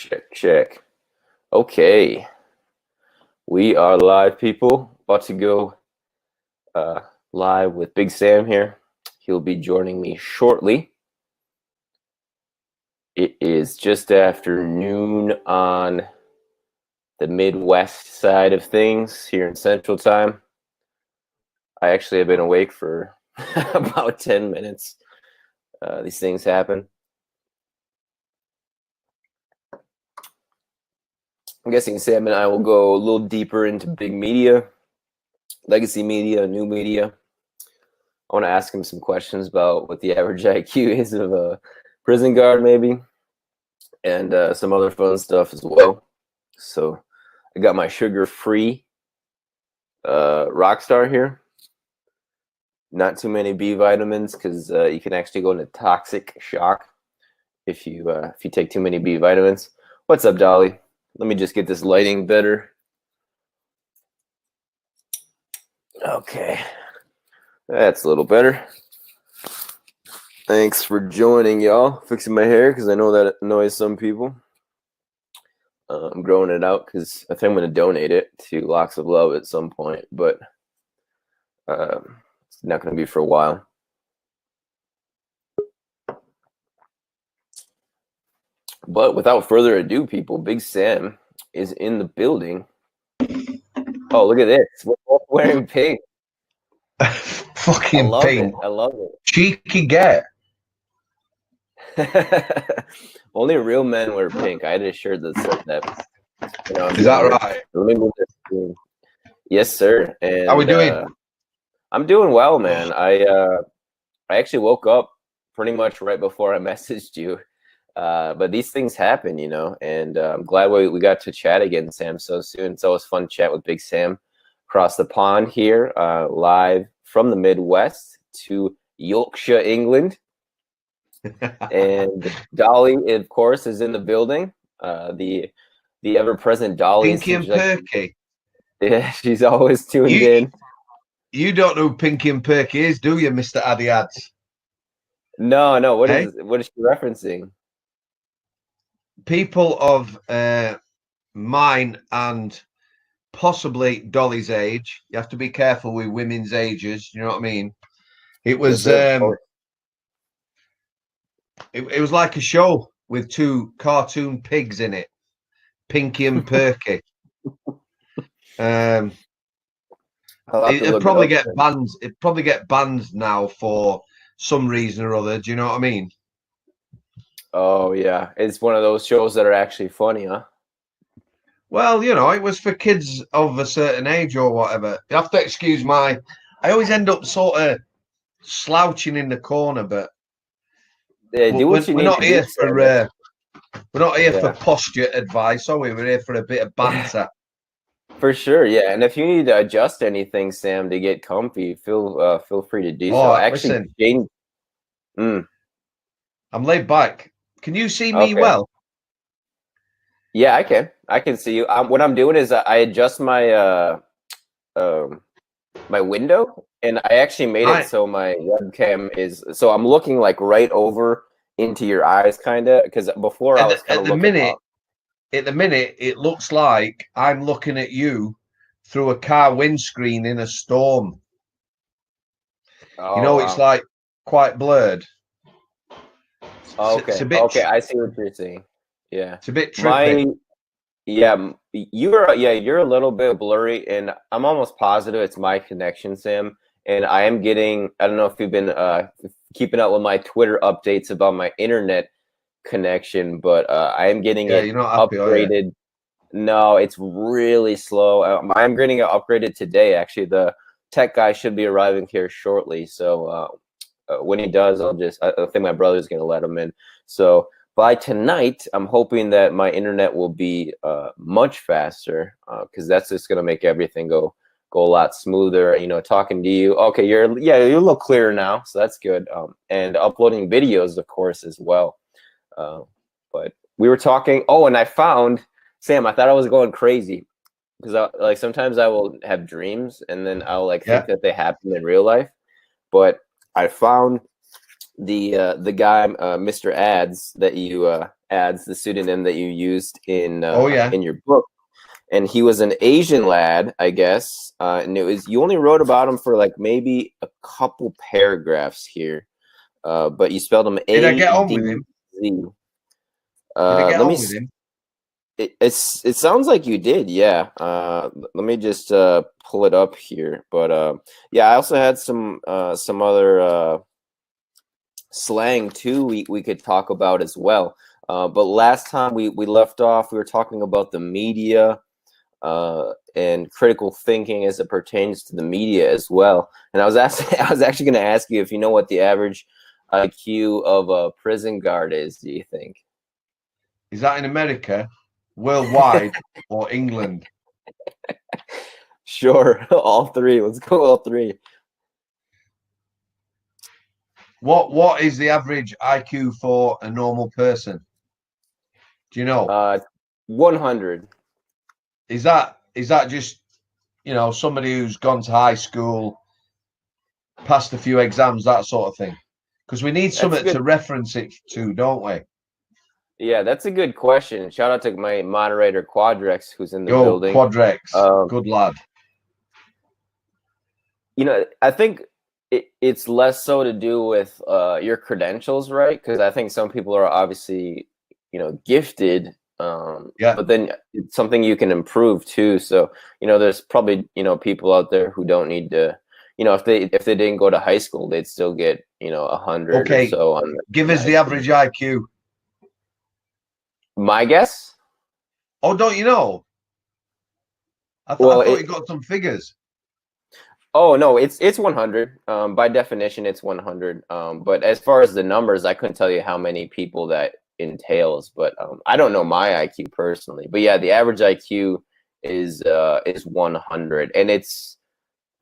Check, check. Okay. We are live, people. About to go live with Big Sam here. He'll be joining me shortly. It is just after noon on the Midwest side of things here in Central Time. I actually have been awake for about 10 minutes. These things happen. I'm guessing Sam and I will go a little deeper into big media, legacy media, new media. I want to ask him some questions about what the average IQ is of a prison guard, maybe, and some other fun stuff as well. So I got my sugar-free Rockstar here. Not too many B vitamins because you can actually go into toxic shock if you take too many B vitamins. What's up, Dolly? Let me just get this lighting better. Okay. That's a little better. Thanks for joining, y'all. Fixing my hair because I know that annoys some people. I'm growing it out because I think I'm going to donate it to Locks of Love at some point, but it's not going to be for a while. But without further ado, people, Big Sam is in the building. Oh, look at this. We're both wearing pink. Fucking pink. I love it. Cheeky get. Only real men wear pink. I had a shirt that said that. You know, is that right? Let me move this. Yes, sir. And how we doing? I'm doing well, man. I actually woke up pretty much right before I messaged you. But these things happen, you know, and I'm glad we got to chat again, Sam, so soon. It's always fun to chat with Big Sam across the pond here, live from the Midwest to Yorkshire, England. And Dolly, of course, is in the building. The ever-present Dolly. Pinky and Perky. Yeah, she's always tuned in. You don't know who Pinky and Perky is, do you, Mr. Addy Ads? No. What is she referencing? People of mine and possibly Dolly's age. You have to be careful with women's ages. You know what I mean? It was it was like a show with two cartoon pigs in it, Pinky and Perky. It'd probably get banned. It'd probably get banned now for some reason or other. Do you know what I mean? Oh yeah, it's one of those shows that are actually funny, huh? Well, you know, it was for kids of a certain age or whatever. You have to excuse my. I always end up sort of slouching in the corner, but yeah, we're not here for posture advice, are we? We're here for a bit of banter. For sure, yeah. And if you need to adjust anything, Sam, to get comfy, feel free to do so. Actually, listen, Jane, I'm laid back. Can you see me well? Yeah, I can see you. What I'm doing is I adjust my my window, and I actually made it so my webcam is. So I'm looking like right over into your eyes, kind of, because before I was kind of looking up. At the minute, it looks like I'm looking at you through a car windscreen in a storm. Oh, you know, it's like quite blurred. Okay. Okay, I see what you're saying. Yeah, it's a bit trippy. You're a little bit blurry, and I'm almost positive it's my connection, Sam. And I am getting. I don't know if you've been keeping up with my Twitter updates about my internet connection, but I am getting it upgraded. No, it's really slow. I'm getting it upgraded today. Actually, the tech guy should be arriving here shortly. So when he does, I think my brother's going to let him in. So by tonight, I'm hoping that my internet will be much faster because that's just going to make everything go a lot smoother. You know, talking to you. Okay, you're a little clearer now, so that's good. And uploading videos, of course, as well. But we were talking. Oh, and I found Sam. I thought I was going crazy because sometimes I will have dreams and then I'll think that they happen in real life. But I found the guy, Mr. Ads, that you Ads, the pseudonym that you used Oh yeah. in your book, and he was an Asian lad, I guess, and it was you only wrote about him for like maybe a couple paragraphs here, but you spelled him Did I A get on D with him? Z. Did I get Let me. on with him? It sounds like you did, yeah. Let me just pull it up here, but yeah, I also had some other slang too. We could talk about as well. But last time we left off, we were talking about the media and critical thinking as it pertains to the media as well. And I was asking, I was actually going to ask you if you know what the average IQ of a prison guard is. Do you think? Is that in America, worldwide, or England? Sure, all three. Let's go all three. What is the average IQ for a normal person? Do you know? 100. Is that just, somebody who's gone to high school, passed a few exams, that sort of thing? Because we need That's something good. to reference it to, don't we? Yeah, that's a good question. Shout out to my moderator Quadrex, who's in the Yo, building. Quadrex, Um, good lad. I think it's less so to do with your credentials, right? Because I think some people are obviously, gifted, Yeah. but then it's something you can improve too. So, there's probably, people out there who don't need to, if they didn't go to high school, they'd still get, 100 or Okay, so on give the us the IQ. average IQ. My guess? Oh, don't you know? I Well, thought you got some figures. oh no, it's 100. By definition, it's 100. But as far as the numbers, I couldn't tell you how many people that entails. But I don't know my IQ personally. But yeah, the average IQ is 100, and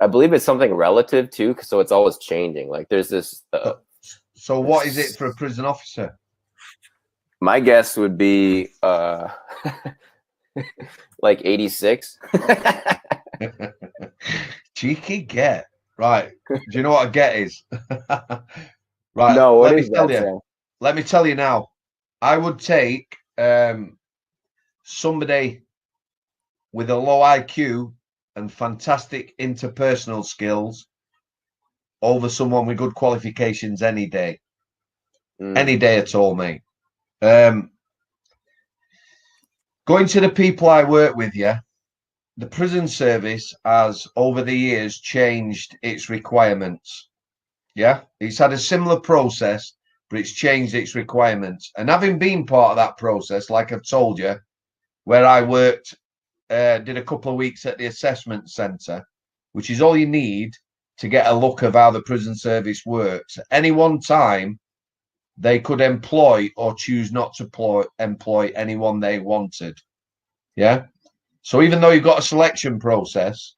I believe it's something relative too, so it's always changing. Like there's this. So what is it for a prison officer? My guess would be like 86. Cheeky get. Right. Do you know what a get is? Right. No, what Let me is tell that, you. Sam? Let me tell you now. I would take somebody with a low IQ and fantastic interpersonal skills over someone with good qualifications any day. Any day at all, mate. Going to the people I work with, yeah, the prison service has over the years changed its requirements. Yeah, it's had a similar process, but it's changed its requirements. And having been part of that process, like I've told you, where I worked, did a couple of weeks at the assessment centre, which is all you need to get a look of how the prison service works. At any one time, they could employ or choose not to employ anyone they wanted. Yeah. So even though you've got a selection process,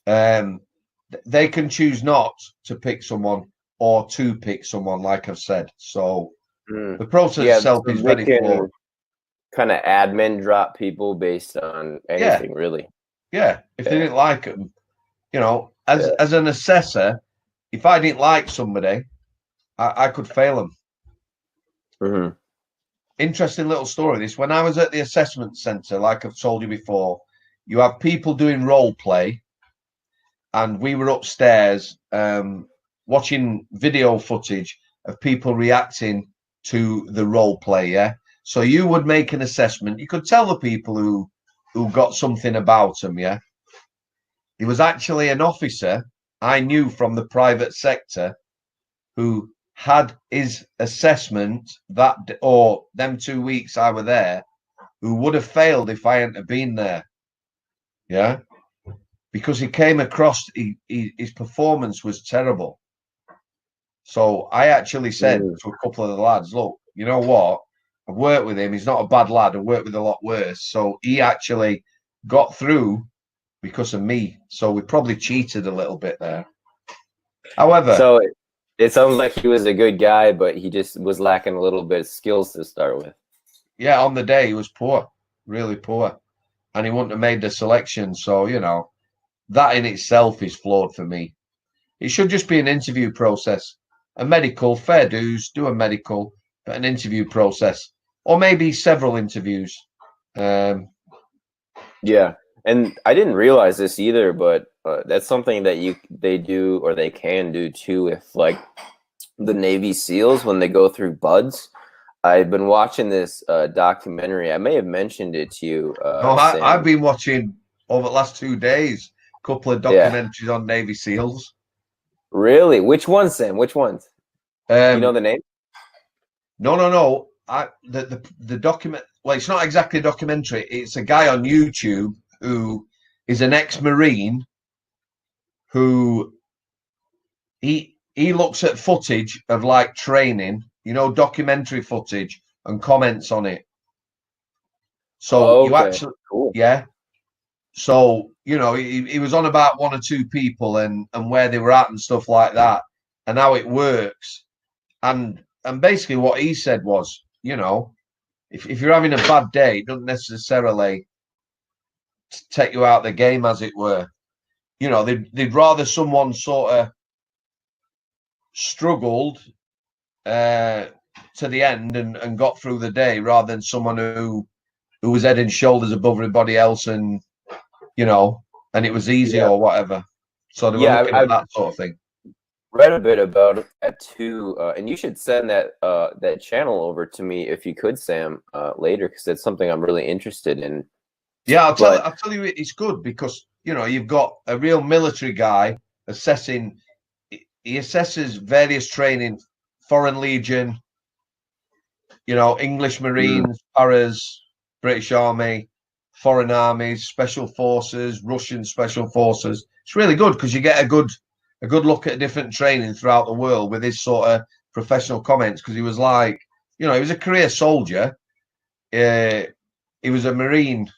they can choose not to pick someone or to pick someone, like I've said. So the process Yeah, itself so is they very flawed. can kind of admin drop people based on Yeah, anything, really. yeah. If they Yeah, didn't like them, as yeah. an assessor, if I didn't like somebody, I could fail them. Hmm. Interesting little story. This when I was at the assessment centre, like I've told you before, you have people doing role play, and we were upstairs watching video footage of people reacting to the role play. Yeah, so you would make an assessment. You could tell the people who got something about them. Yeah, he was actually an officer I knew from the private sector who had his assessment that or them 2 weeks I were there, who would have failed if I hadn't have been there. Yeah, because he came across his performance was terrible. So I actually said to a couple of the lads, look, you know what? I've worked with him. He's not a bad lad. I've worked with a lot worse. So he actually got through because of me. So we probably cheated a little bit there. However, So it sounds like he was a good guy, but he just was lacking a little bit of skills to start with. yeah, on the day he was poor, really poor. And he wouldn't have made the selection. So, that in itself is flawed for me. It should just be an interview process. a medical, fair dues, do a medical, but an interview process, or maybe several interviews. Yeah, and I didn't realize this either, but that's something that they do or they can do too with like the Navy SEALs when they go through buds. I've been watching this documentary. I may have mentioned it to you, No, I've Sam. been watching over the last 2 days a couple of Yeah, documentaries on Navy SEALs. really? Which ones, Sam? Which ones? You know Um, the name? no. The document. Well, it's not exactly a documentary. It's a guy on YouTube who is an ex-Marine who he looks at footage of like training, documentary footage and comments on it. So you Okay, actually, cool. yeah. So he was on about one or two people and where they were at and stuff like that, and how it works. And basically what he said was, if you're having a bad day, it doesn't necessarily take you out of the game, as it were. They'd rather someone sort of struggled to the end and got through the day rather than someone who was head and shoulders above everybody else and it was easy Yeah, or whatever. So they were yeah. looking at that sort of thing. Read a bit about that too, and you should send that channel over to me if you could, Sam, later, because it's something I'm really interested in. Yeah, But I'll tell you, it's good because you've got a real military guy assessing. He assesses various training, Foreign Legion, English mm, Marines, Paras, British Army, foreign armies, special forces, Russian special forces. It's really good because you get a good look at different training throughout the world with his sort of professional comments. Because he was like, he was a career soldier. He was a Marine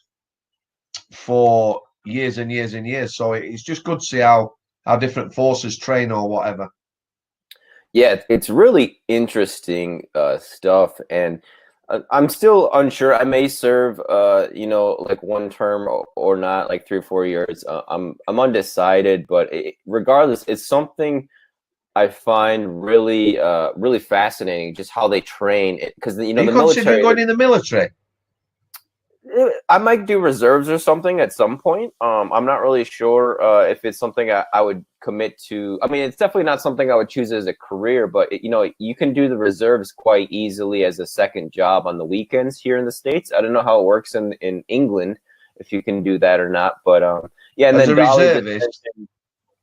for years and years and years. So it's just good to see how different forces train or whatever. yeah, it's really interesting stuff, and I'm still unsure. I may serve, like one term or not, like 3 or 4 years. I'm undecided, but regardless, it's something I find really fascinating, just how they train it, because Are you the considering military. going in the military? I might do reserves or something at some point. I'm not really sure if it's something I would commit to. I mean, it's definitely not something I would choose as a career, but you can do the reserves quite easily as a second job on the weekends here in the States. I don't know how it works in England, if you can do that or not, but yeah. And As then a Dolly just reservist? mentioned,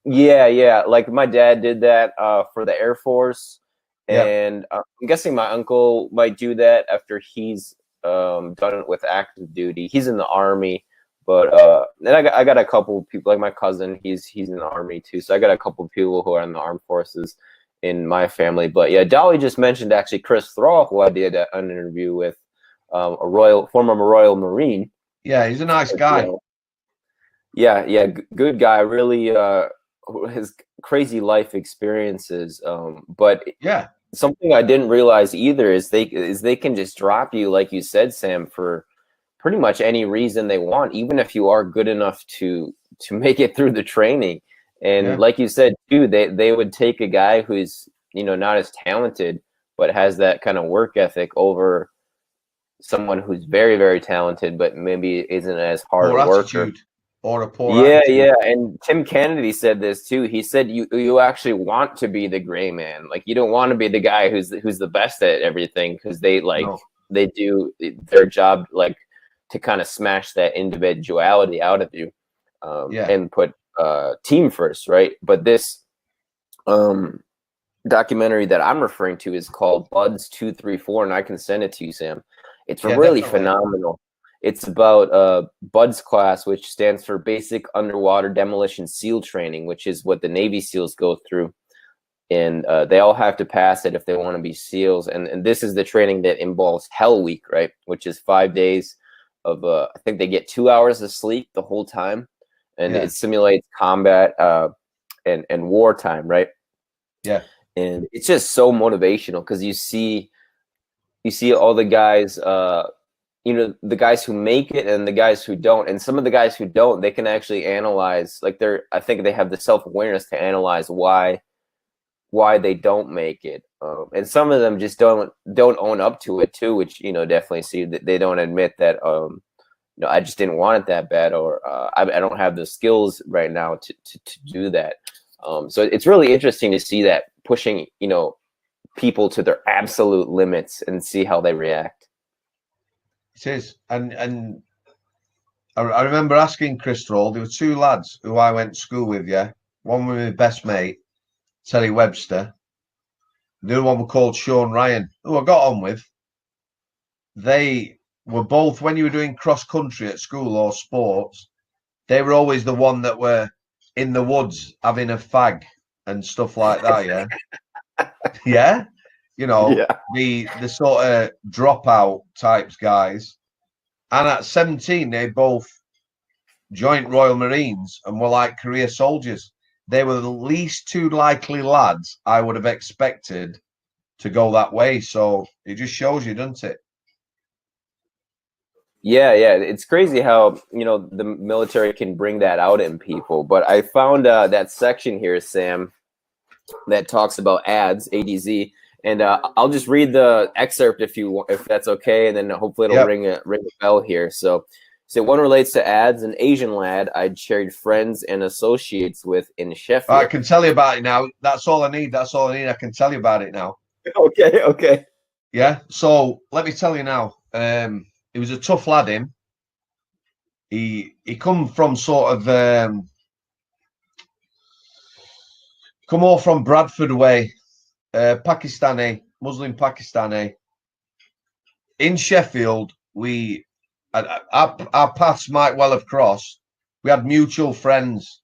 yeah. Like my dad did that for the Air Force, Yeah. and I'm guessing my uncle might do that after he's done it with active duty. He's in the Army, but then I got a couple of people, like my cousin. He's in the Army too, so I got a couple of people who are in the armed forces in my family. But yeah, Dolly just mentioned actually Chris Thrall, who I did an interview with, former Royal Marine. Yeah, he's a nice guy. Yeah, good guy. Really, his crazy life experiences. But Yeah. something I didn't realize either is they can just drop you, like you said, Sam, for pretty much any reason they want, even if you are good enough to make it through the training. And Yeah. like you said too, they would take a guy who's not as talented but has that kind of work ethic over someone who's very, very talented but maybe isn't as hard a Poor worker. attitude or a poor attitude. Yeah, and Tim Kennedy said this too. He said you actually want to be the gray man. Like you don't want to be the guy who's the best at everything, because No. they do their job like to kind of smash that individuality out of you, Yeah. and put team first, right? But this documentary that I'm referring to is called Buds 234, and I can send it to you, Sam. It's Yeah, really definitely. phenomenal. It's about BUDS class, which stands for Basic Underwater Demolition SEAL Training, which is what the Navy SEALs go through. And they all have to pass it if they want to be SEALs. And this is the training that involves Hell Week, right? Which is 5 days of, I think they get 2 hours of sleep the whole time. And Yeah. it simulates combat and wartime, right? Yeah. And it's just so motivational, because you see all the guys, the guys who make it and the guys who don't. And some of the guys who don't, they can actually analyze, like I think they have the self-awareness to analyze why why they don't make it, and some of them just don't own up to it too, which definitely see that they don't admit that I just didn't want it that bad, or I don't have the skills right now to do that. So it's really interesting to see that pushing people to their absolute limits and see how they react. It is, and I remember asking Chris Troll. There were two lads who I went to school with. Yeah, one was my best mate, Terry Webster. The other one was called Sean Ryan, who I got on with. They were both, when you were doing cross country at school or sports, they were always the one that were in the woods having a fag and stuff like that. Yeah, yeah. Yeah. The sort of dropout types guys. And at 17, they both joined Royal Marines and were like career soldiers. They were the least two likely lads I would have expected to go that way. So it just shows you, doesn't it? Yeah, it's crazy how the military can bring that out in people. But I found that section here, Sam, that talks about ads, ADZ, and I'll just read the excerpt if that's okay, and then hopefully it'll ring a bell here. So one relates to ads. An Asian lad I'd shared friends and associates with in Sheffield. I can tell you about it now. That's all I need. I can tell you about it now. Okay. Yeah. So let me tell you now. He was a tough lad. He come from sort of come all from Bradford way, Pakistani, Muslim Pakistani. In Sheffield, our paths might well have crossed. We had mutual friends.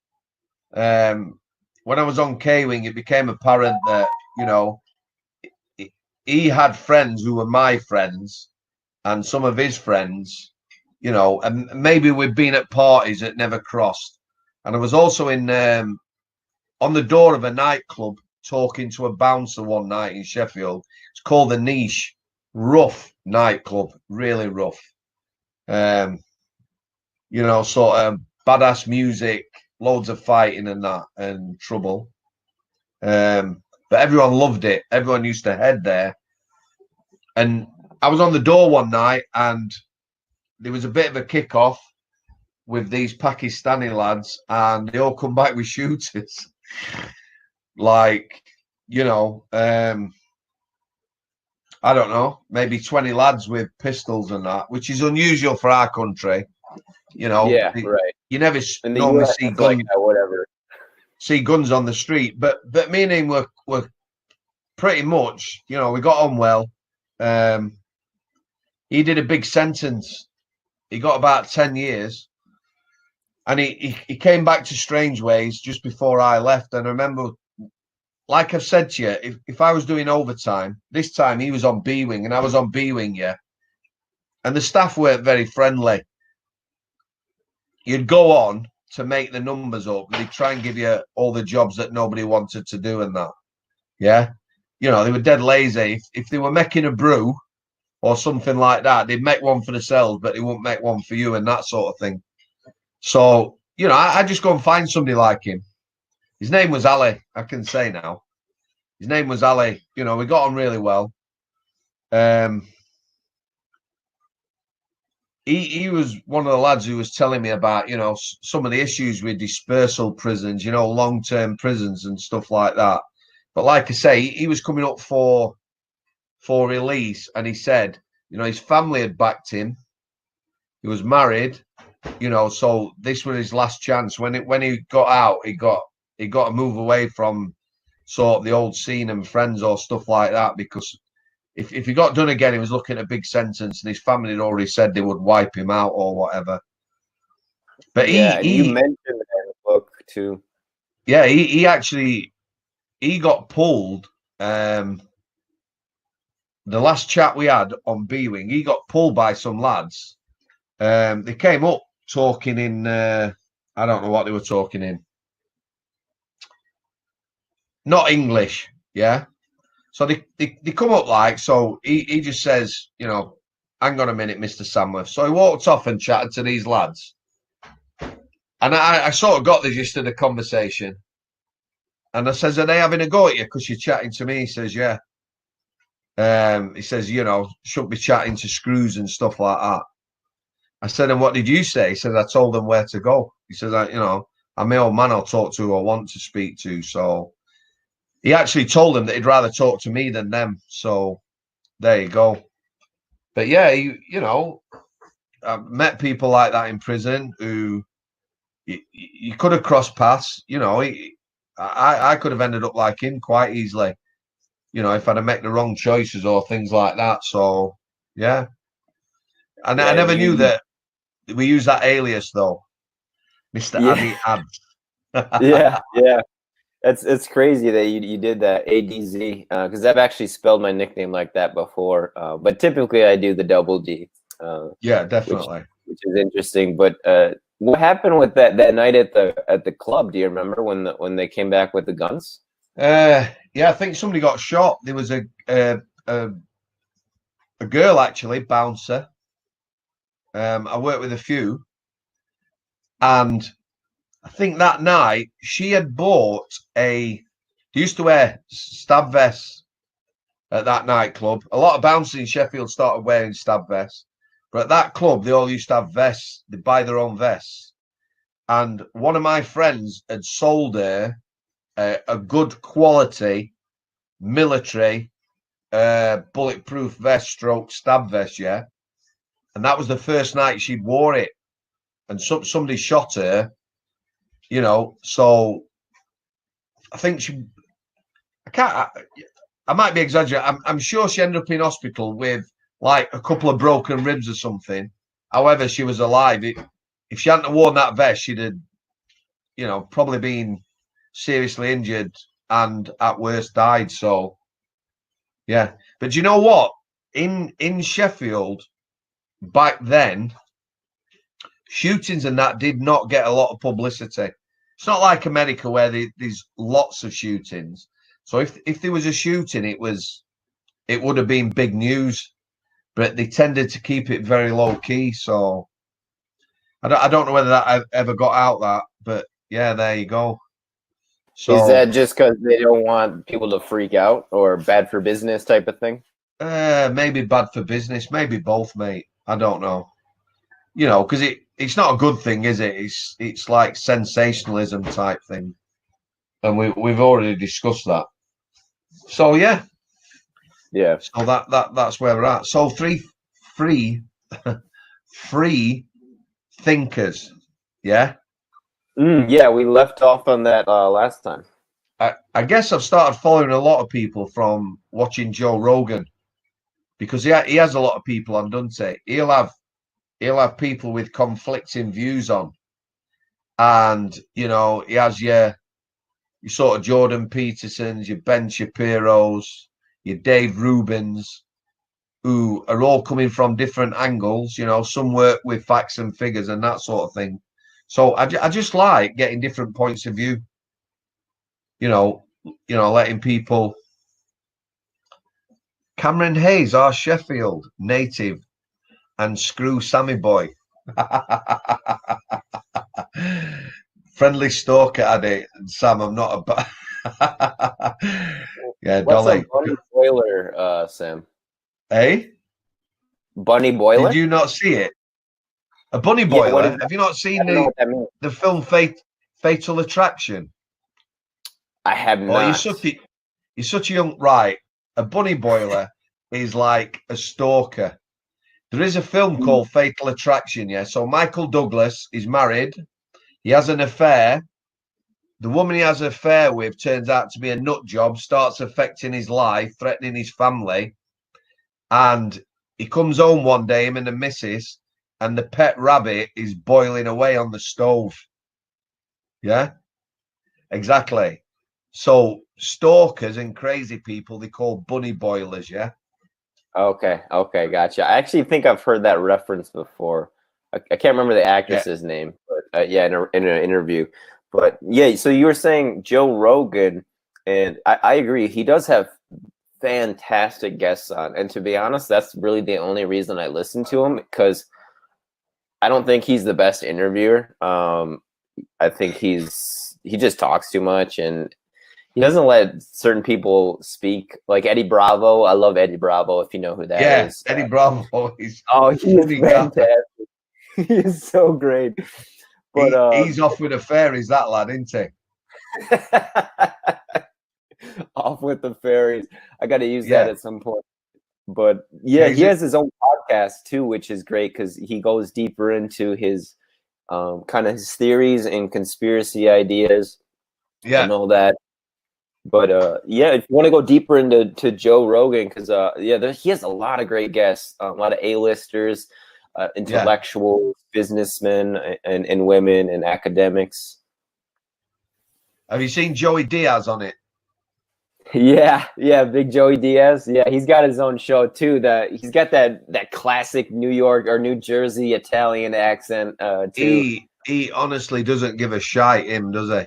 When I was on K-Wing, it became apparent that he had friends who were my friends, and some of his friends, and maybe we'd been at parties that never crossed. And I was also in on the door of a nightclub talking to a bouncer one night in Sheffield. It's called The Niche. Rough nightclub, really rough. Sort of badass music, loads of fighting and that, and trouble. But everyone loved it. Everyone used to head there. And I was on the door one night, and there was a bit of a kick-off with these Pakistani lads, and they all come back with shooters. Like, I don't know, maybe 20 lads with pistols and that, which is unusual for our country. Yeah, right. You never In the normally US, see it's guns, like whatever. see guns on the street, but me and him were pretty much, we got on well. He did a big sentence. He got about 10 years. And he came back to Strange Ways just before I left. And I remember, like I've said to you, if I was doing overtime, this time he was on B Wing and I was on B Wing, yeah. And the staff weren't very friendly. You'd go on to make the numbers up, and they'd try and give you all the jobs that nobody wanted to do and that. Yeah. They were dead lazy. If they were making a brew or something like that, they'd make one for themselves, but they wouldn't make one for you and that sort of thing. So, I just go and find somebody like him. His name was Ali, I can say now. His name was Ali. We got on really well. He was one of the lads who was telling me about, some of the issues with dispersal prisons, long-term prisons and stuff like that. But like I say, he was coming up for release, and he said, his family had backed him. He was married. So this was his last chance. When he got out, he got to move away from sort of the old scene and friends or stuff like that, because if he got done again, he was looking at a big sentence, and his family had already said they would wipe him out or whatever. But you mentioned that in the book too. Yeah, he actually got pulled. The last chat we had on B Wing, he got pulled by some lads. They came up talking in, I don't know what they were talking in. Not English, yeah. So they come up like, so he just says, hang on a minute, Mr. Samworth. So he walked off and chatted to these lads. And I sort of got the gist of the conversation. And I says, are they having a go at you because you're chatting to me? He says, yeah. He says, you know, shouldn't be chatting to screws and stuff like that. I said, and what did you say? He says, I told them where to go. He says, you know, I'm my old man. I'll talk to who I want to speak to. So he actually told them that he'd rather talk to me than them. So there you go. But yeah, you know, I've met people like that in prison who you could have crossed paths. You know, I could have ended up like him quite easily. You know, if I'd have made the wrong choices or things like that. So yeah, and I Yeah, never knew that we use that alias though, Mr. yeah, Addy Ads. yeah, yeah. It's crazy that you did that ADZ because I've actually spelled my nickname like that before. But typically I do the double D, Yeah, which definitely. which is interesting. But what happened with that night at the club? Do you remember when they came back with the guns? Yeah, I think somebody got shot. There was a girl actually, bouncer. I worked with a few, and I think that night she had bought a. They used to wear stab vests at that nightclub. A lot of bouncers in Sheffield started wearing stab vests, but at that club they all used to have vests. They buy their own vests, and one of my friends had sold her a good quality military bulletproof vest stroke stab vest, yeah. And that was the first night she'd wore it. And somebody shot her, you know. So I think I can't, I might be exaggerating. I'm sure she ended up in hospital with like a couple of broken ribs or something. However, she was alive. If she hadn't worn that vest, she'd have, you know, probably been seriously injured and at worst died. So, yeah. But you know what? In Sheffield, back then, shootings and that did not get a lot of publicity. It's not like America where there's lots of shootings. So if there was a shooting, it would have been big news, but they tended to keep it very low key. So I don't know whether that ever got out that, but yeah, there you go. Is So that just because they don't want people to freak out or bad for business type of thing? maybe bad for business, maybe both, mate. I don't know. You know, because it's not a good thing, is it? It's like sensationalism type thing, and we've already discussed that. So yeah, Yeah. so that's where we're at. So free free thinkers. Yeah, Yeah, we left off on that last time. I guess I've started following a lot of people from watching Joe Rogan because he has a lot of people on, doesn't he? He'll have people with conflicting views on, and you know he has your sort of Jordan Petersons, your Ben Shapiro's, your Dave Rubins, who are all coming from different angles. You know, some work with facts and figures and that sort of thing. So I just like getting different points of view. Letting people. Cameron Hayes, our Sheffield native, and screw Sammy boy. Friendly stalker, Addy and Sam. I'm not a. Yeah, What's a Dolly. bunny boiler, Sam? Hey, Bunny did boiler? you not see it? A bunny Yeah, what is boiler. that? Have you not I seen don't know the what that means. the film Fatal Attraction? I have Oh, not. you're such a young right. A bunny boiler is like a stalker. There is a film Mm. called Fatal Attraction, yeah. So Michael Douglas is married. He has an affair. The woman he has an affair with turns out to be a nut job, starts affecting his life, threatening his family. And he comes home one day, him and the missus, and the pet rabbit is boiling away on the stove. Yeah, exactly. So stalkers and crazy people they call bunny boilers. Yeah. Okay, okay, gotcha. I actually think I've heard that reference before. I can't remember the Yeah. actress's name, but yeah, in an interview. But yeah, so you were saying Joe Rogan, and I agree. He does have fantastic guests on, and to be honest, that's really the only reason I listen to him because I don't think he's the best interviewer. I think he just talks too much, and he doesn't let certain people speak. Like Eddie Bravo, I love Eddie Bravo. If you know who that Yeah, is. Eddie Bravo is Oh, a he is funny guy. fantastic. He is so great. But He's off with the fairies, that lad, isn't he? off with the fairies. I got to use that Yeah. at some point. But yeah, Yeah, he has his own podcast too, which is great because he goes deeper into his kind of his theories and conspiracy ideas and all that. But yeah, if you want to go deeper into Joe Rogan, because he has a lot of great guests, a lot of A-listers, intellectuals, businessmen, and women and academics. Have you seen Joey Diaz on it? Yeah, Big Joey Diaz. Yeah, he's got his own show too. That he's got that classic New York or New Jersey Italian accent too. He honestly doesn't give a shite, him, does he?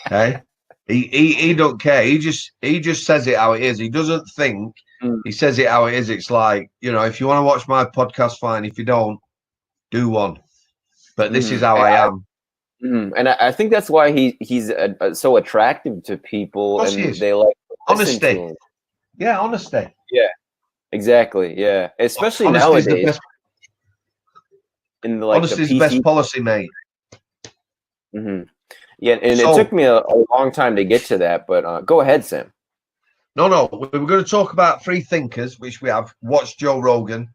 Hey, he don't care. He just says it how it is. He doesn't think. He says it how it is. It's like, if you want to watch my podcast, fine. If you don't, do one. But this is how I am. And I think that's why he's so attractive to people, and they like to listen to him. Yeah, honesty. Yeah, exactly. Yeah, especially Honesty's nowadays. The best, honesty's the best policy, mate. Yeah, and it took me a long time to get to that, but go ahead, Sam. No, we're going to talk about free thinkers, which we have. Watch Joe Rogan,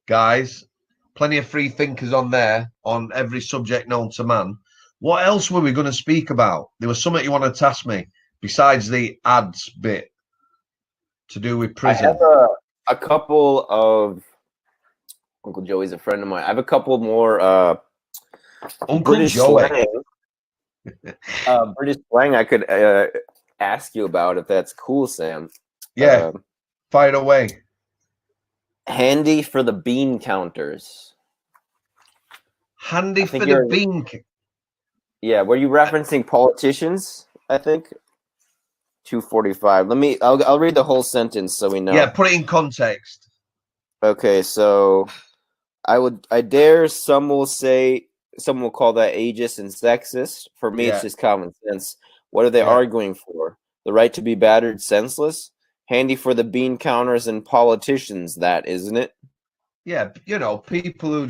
guys. Plenty of free thinkers on there on every subject known to man. What else were we going to speak about? There was something you want to task me besides the ads bit to do with prison. I have a couple of Uncle Joey's a friend of mine. I have a couple more Uncle British Joey. Slang. British slang I could ask you about if that's cool, Sam. Yeah, fire away. Handy for the bean counters. Handy for the bean. Yeah, were you referencing politicians? I think 245. I'll read the whole sentence so we know. Yeah, put it in context. Okay, so I dare some will call that ageist and sexist. For me, it's just common sense. What are they arguing for? The right to be battered senseless? Handy for the bean counters and politicians, that isn't it? Yeah, people who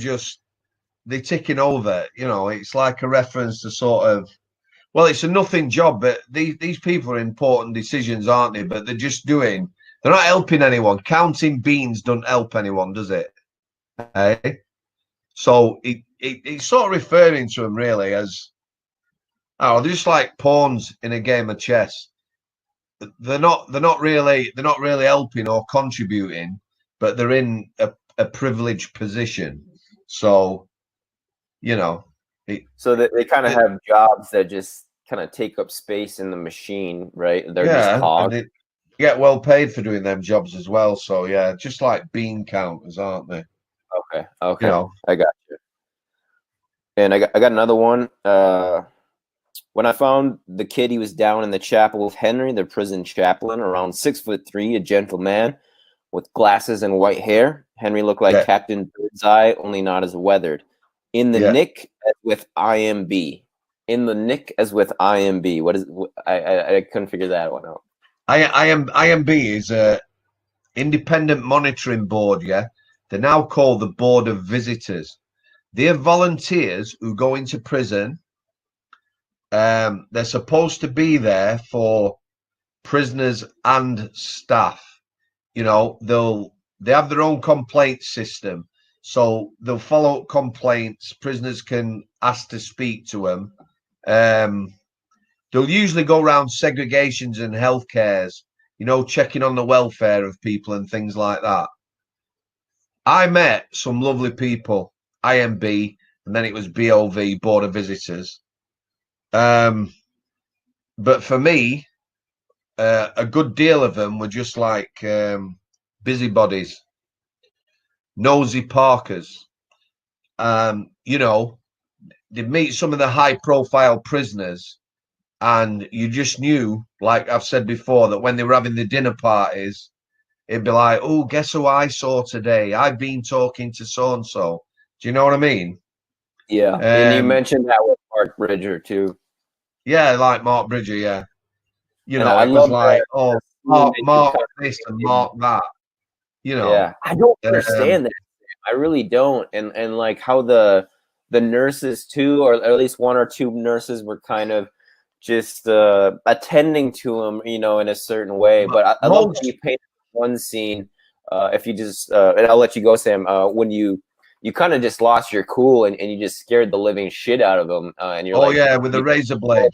they're ticking over. It's like a reference to sort of, well, it's a nothing job, but these people are important decisions, aren't they? But they're not helping anyone. Counting beans doesn't help anyone, does it? Hey? So it's sort of referring to them really as, they're just like pawns in a game of chess. They're not really helping or contributing, but they're in a privileged position. So, so they kind of have jobs that just kind of take up space in the machine, right? They're just cogs. And they get well paid for doing them jobs as well. So yeah, just like bean counters, aren't they? Okay. I got you. And I got another one. When I found the kid, he was down in the chapel with Henry, the prison chaplain, around 6'3", a gentleman with glasses and white hair. Henry looked like Captain Birdseye, only not as weathered. In the nick as with IMB. In the nick as with IMB. What is? I couldn't figure that one out. IMB is a independent monitoring board. Yeah, they're now called the Board of Visitors. They're volunteers who go into prison. They're supposed to be there for prisoners and staff. They have their own complaint system. So they'll follow up complaints. Prisoners can ask to speak to them. They'll usually go around segregations and healthcares, checking on the welfare of people and things like that. I met some lovely people, IMB, and then it was BOV, Board of Visitors. But for me, a good deal of them were just like busybodies. Nosy Parkers. They'd meet some of the high-profile prisoners, and you just knew, like I've said before, that when they were having the dinner parties, it'd be like, oh, guess who I saw today? I've been talking to so-and-so. Do you know what I mean? Yeah, and you mentioned that with Mark Bridger, too. Yeah, like Mark Bridger, yeah. You And know, I it was love like, the oh, scene that you Mark kind this and of Mark that, you know. yeah, I don't Um, understand that. I really don't. And like how the nurses too, or at least one or two nurses were kind of just attending to him, you know, in a certain way. But I love how most, you painted one scene. If you just and I'll let you go, Sam. When you kind of just lost your cool and you just scared the living shit out of him, and you're oh like, yeah, with a razor blade.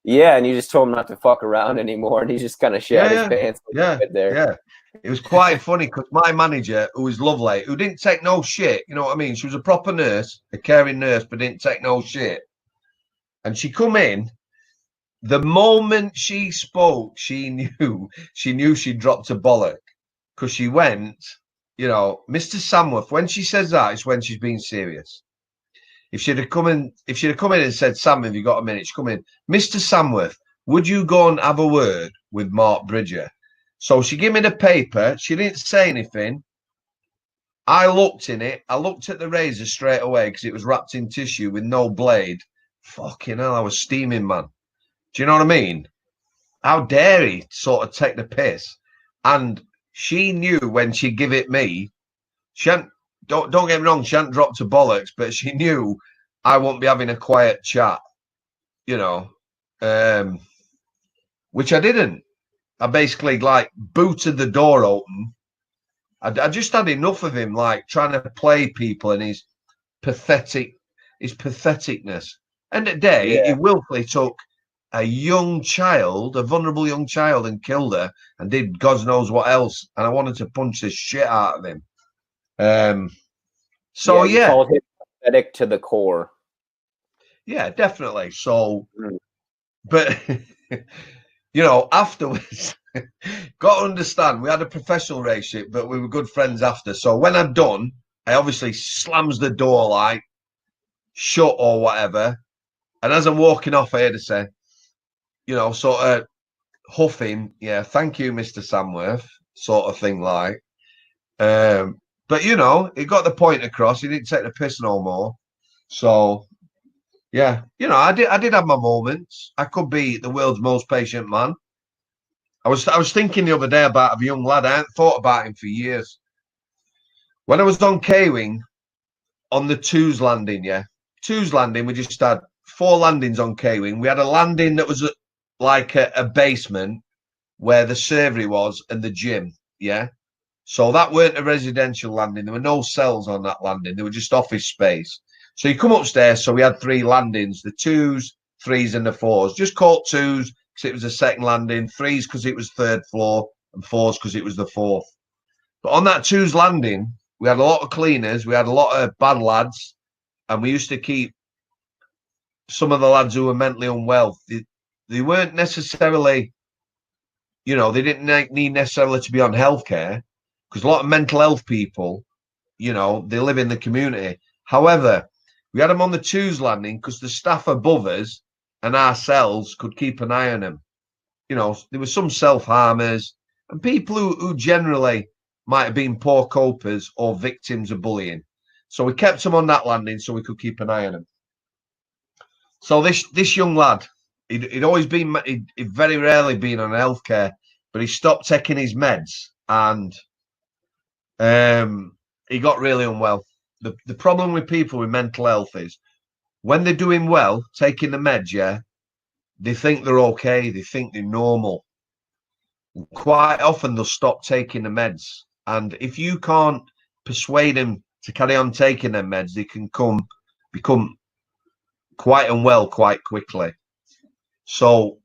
yeah, and you just told him not to fuck around anymore, and he just kind of Yeah, shat his yeah, pants a little yeah, bit there. yeah. It was quite funny because my manager, who was lovely, who didn't take no shit, you know what I mean? She was a proper nurse, a caring nurse, but didn't take no shit. And she come in, the moment she spoke, she knew she'd dropped a bollock because she went, you know, Mr. Samworth. When she says that, it's when she's being serious. If she'd have come in and said, Sam, have you got a minute? She come in, Mr. Samworth, would you go and have a word with Mark Bridger? So she gave me the paper. She didn't say anything. I looked in it. I looked at the razor straight away because it was wrapped in tissue with no blade. Fucking hell, I was steaming, man. Do you know what I mean? How dare he sort of take the piss? And she knew when she give it me, she hadn't, don't get me wrong, she hadn't dropped her bollocks, but she knew I won't be having a quiet chat, you know, um, which I didn't. I basically like booted the door open. I just had enough of him, like trying to play people and pathetic, his patheticness. End of the day, he Yeah. willfully took a young child, a vulnerable young child, and killed her, and did God knows what else. And I wanted to punch the shit out of him. So Yeah, you yeah, called him pathetic to the core. yeah, definitely. So, Mm. but you know, afterwards, got to understand, we had a professional relationship, but we were good friends after. So when I'm done, I obviously slams the door like shut or whatever. And as I'm walking off, I had to say, you know, sort of huffing, yeah, thank you, Mr. Samworth, sort of thing, like. But you know, he got the point across. He didn't take the piss no more. So yeah, you know, I did have my moments. I could be the world's most patient man. I was thinking the other day about a young lad. I hadn't thought about him for years. When I was on K-Wing on the Twos landing, yeah, Twos landing, we just had 4 landings on K-Wing. We had a landing that was like a basement where the servery was and the gym, yeah. So that weren't a residential landing. There were no cells on that landing. They were just office space. So you come upstairs. So we had 3 landings: the twos, threes, and the fours. Just called twos because it was the second landing, threes because it was third floor, and fours because it was the fourth. But on that twos landing, we had a lot of cleaners. We had a lot of bad lads, and we used to keep some of the lads who were mentally unwell. They weren't necessarily, you know, they didn't need necessarily to be on healthcare because a lot of mental health people, you know, they live in the community. However, we had them on the twos landing because the staff above us and ourselves could keep an eye on them. You know, there were some self-harmers and people who generally might have been poor copers or victims of bullying. So we kept them on that landing so we could keep an eye on them. So this young lad, he'd always been, he'd very rarely been on healthcare, but he stopped taking his meds and he got really unwell. The problem with people with mental health is when they're doing well, taking the meds, yeah, they think they're okay, they think they're normal. Quite often they'll stop taking the meds. And if you can't persuade them to carry on taking their meds, they can become quite unwell quite quickly. So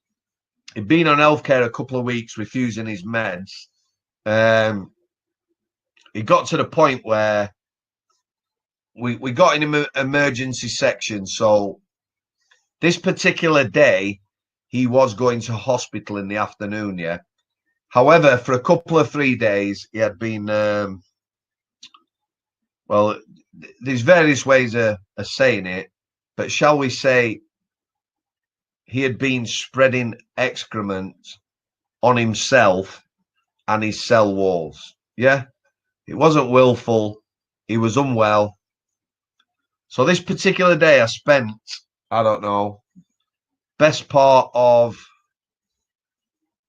he'd been on healthcare a couple of weeks, refusing his meds. He got to the point where we got in an emergency section. So this particular day, he was going to hospital in the afternoon, yeah. However, for a couple of 3 days, he had been, well, there's various ways of saying it, but shall we say he had been spreading excrement on himself and his cell walls, yeah. It wasn't willful. He was unwell. So this particular day I spent, I don't know, best part of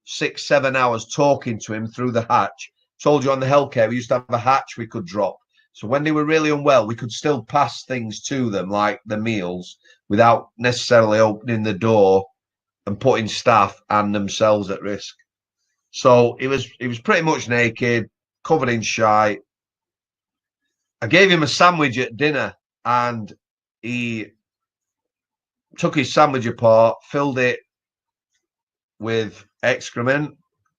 6-7 hours talking to him through the hatch. Told you on the healthcare, we used to have a hatch we could drop. So when they were really unwell, we could still pass things to them, like the meals, without necessarily opening the door and putting staff and themselves at risk. So he was pretty much naked, covered in shite. I gave him a sandwich at dinner, and he took his sandwich apart, filled it with excrement,